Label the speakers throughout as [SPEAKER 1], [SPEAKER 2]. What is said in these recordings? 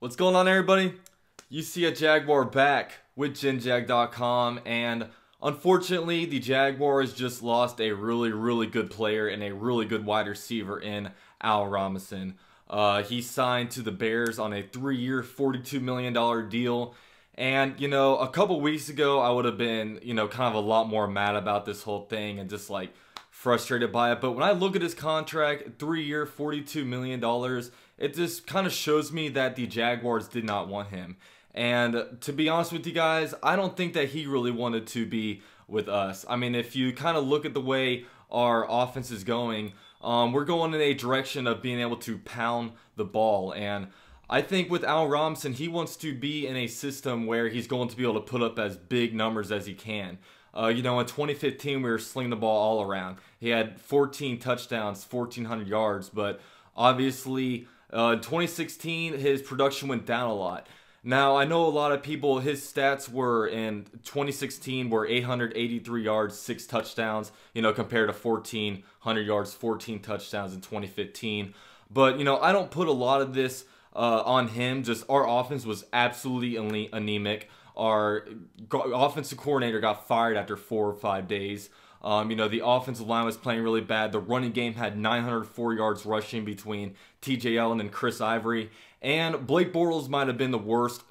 [SPEAKER 1] What's going on, everybody? You see a Jaguar back with GenJag.com, and unfortunately the Jaguars just lost a really good player and a really good wide receiver in Al Robinson. He signed to the Bears on a 3-year $42 million deal, and a couple weeks ago I would have been kind of a lot more mad about this whole thing and just like frustrated by it. But when I look at his contract, 3-year $42 million, it just kind of shows me that the Jaguars did not want him. And to be honest with you guys, I don't think that he really wanted to be with us. I mean, if you kind of look at the way our offense is going, we're going in a direction of being able to pound the ball. And I think with Al Robinson, he wants to be in a system where he's going to be able to put up as big numbers as he can. In 2015, we were slinging the ball all around. He had 14 touchdowns, 1,400 yards, but obviously in 2016, his production went down a lot. Now, I know a lot of people, his stats were in 2016 were 883 yards, 6 touchdowns, compared to 1,400 yards, 14 touchdowns in 2015. But, I don't put a lot of this on him. Just our offense was absolutely anemic. Our offensive coordinator got fired after 4 or 5 days. The offensive line was playing really bad. The running game had 904 yards rushing between TJ Allen and Chris Ivory. And Blake Bortles might have been the worst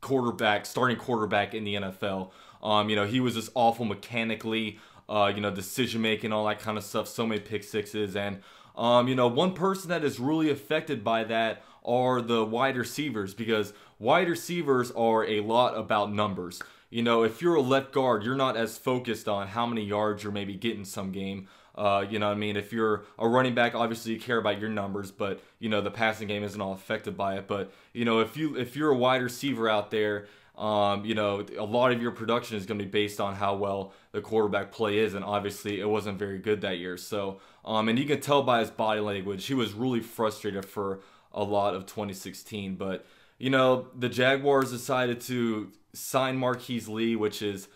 [SPEAKER 1] starting quarterback in the NFL. He was just awful mechanically, decision making, all that kind of stuff. So many pick sixes. And, one person that is really affected by that are the wide receivers, because wide receivers are a lot about numbers. If you're a left guard, you're not as focused on how many yards you're maybe getting some game. If you're a running back, obviously you care about your numbers, but the passing game isn't all affected by it. But if you're a wide receiver out there, a lot of your production is going to be based on how well the quarterback play is, and obviously it wasn't very good that year. So and you can tell by his body language, he was really frustrated for a lot of 2016. But the Jaguars decided to sign Marquise Lee, which is,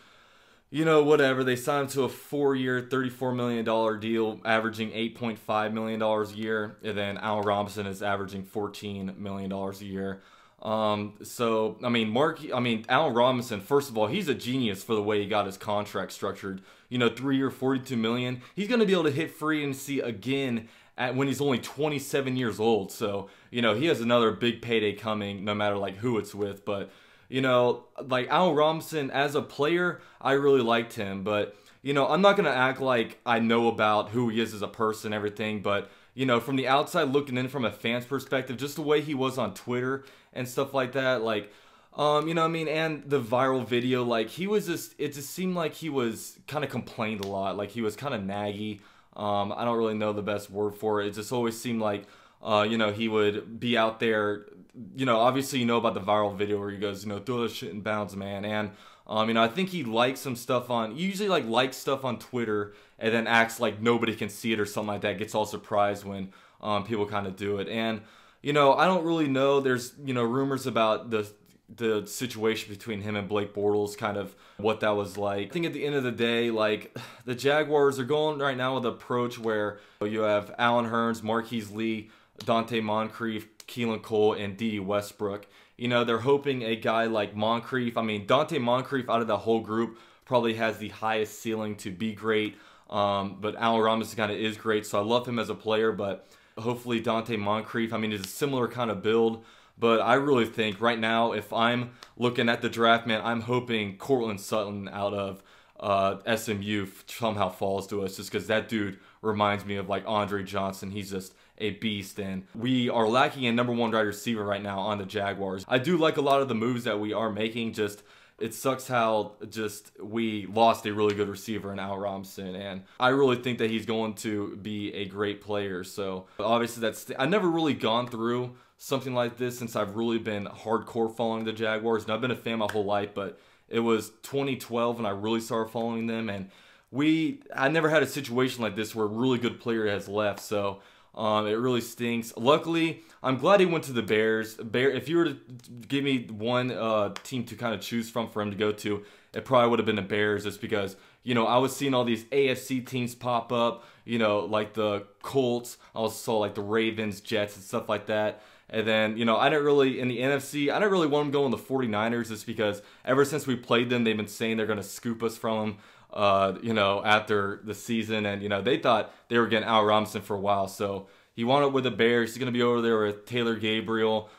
[SPEAKER 1] whatever. They signed him to a 4-year, $34 million deal, averaging $8.5 million a year. And then Al Robinson is averaging $14 million a year. Al Robinson, first of all, he's a genius for the way he got his contract structured. 3-year, $42 million. He's going to be able to hit free agency again when he's only 27 years old. So, he has another big payday coming, no matter like who it's with. But like Al Robinson as a player, I really liked him. But, I'm not going to act like I know about who he is as a person, everything. But, from the outside looking in from a fan's perspective, just the way he was on Twitter and stuff like that, like, and the viral video, like, it just seemed like he was kind of complained a lot. Like, he was kind of naggy. I don't really know the best word for it. It just always seemed like, he would be out there, obviously about the viral video where he goes, throw that shit in bounds, man. And, I think he likes some stuff usually likes stuff on Twitter and then acts like nobody can see it or something like that. Gets all surprised when, people kind of do it. And, I don't really know. There's, rumors about the situation between him and Blake Bortles, kind of what that was like. I think at the end of the day, like, the Jaguars are going right now with an approach where you have Allen Hurns, Marquise Lee, Dante Moncrief, Keelan Cole, and Dede Westbrook. They're hoping a guy like Moncrief, Dante Moncrief out of the whole group probably has the highest ceiling to be great. But Al Robinson kind of is great, so I love him as a player. But hopefully Dante Moncrief, is a similar kind of build. But I really think right now, if I'm looking at the draft, man, I'm hoping Courtland Sutton out of SMU somehow falls to us, just because that dude reminds me of like Andre Johnson. He's just a beast, and we are lacking a #1 wide receiver right now on the Jaguars. I do like a lot of the moves that we are making. Just it sucks how we lost a really good receiver in Al Robinson, and I really think that he's going to be a great player. So obviously I've never really gone through something like this since I've really been hardcore following the Jaguars, and I've been a fan my whole life, but it was 2012 when I really started following them, and I never had a situation like this where a really good player has left. So it really stinks. Luckily, I'm glad he went to the Bears. If you were to give me one team to kind of choose from for him to go to, it probably would have been the Bears, just because, I was seeing all these AFC teams pop up, like the Colts. I also saw like the Ravens, Jets, and stuff like that. And then, you know, I didn't really, in the NFC, I didn't really want him going the 49ers just because ever since we played them, they've been saying they're going to scoop us from them, you know, after the season. And, you know, they thought they were getting Al Robinson for a while. So he wound up with the Bears. He's going to be over there with Taylor Gabriel,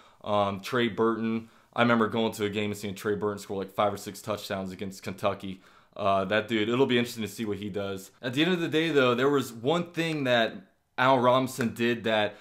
[SPEAKER 1] Trey Burton. I remember going to a game and seeing Trey Burton score like 5 or 6 touchdowns against Kentucky. That dude, it'll be interesting to see what he does. At the end of the day, though, there was one thing that Al Robinson did that,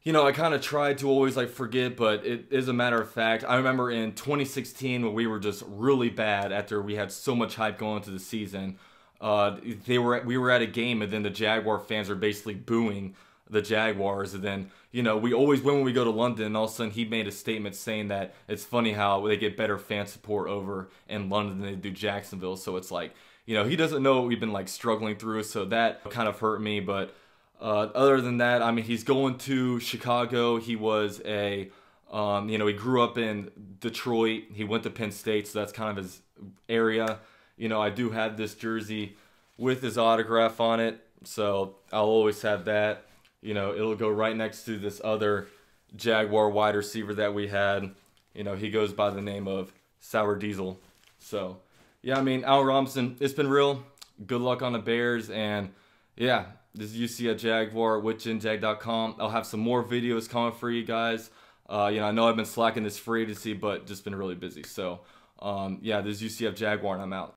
[SPEAKER 1] you know, I kind of tried to always like forget, but it is a matter of fact. I remember in 2016 when we were just really bad after we had so much hype going into the season. We were at a game and then the Jaguar fans were basically booing the Jaguars, and then, you know, we always win when we go to London, and all of a sudden he made a statement saying that it's funny how they get better fan support over in London than they do Jacksonville. So it's like, you know, he doesn't know what we've been like struggling through, so that kind of hurt me. But other than that, I mean, he's going to Chicago. He was a, you know, he grew up in Detroit. He went to Penn State, so that's kind of his area. You know, I do have this jersey with his autograph on it, so I'll always have that. You know, it'll go right next to this other Jaguar wide receiver that we had. You know, he goes by the name of Sour Diesel. So, yeah, I mean, Al Robinson, it's been real. Good luck on the Bears, and yeah, this is UC at Jaguar with JinJag.com. I'll have some more videos coming for you guys. You know, I know I've been slacking this free agency, but just been really busy. So, yeah, this is UCF Jaguar, and I'm out.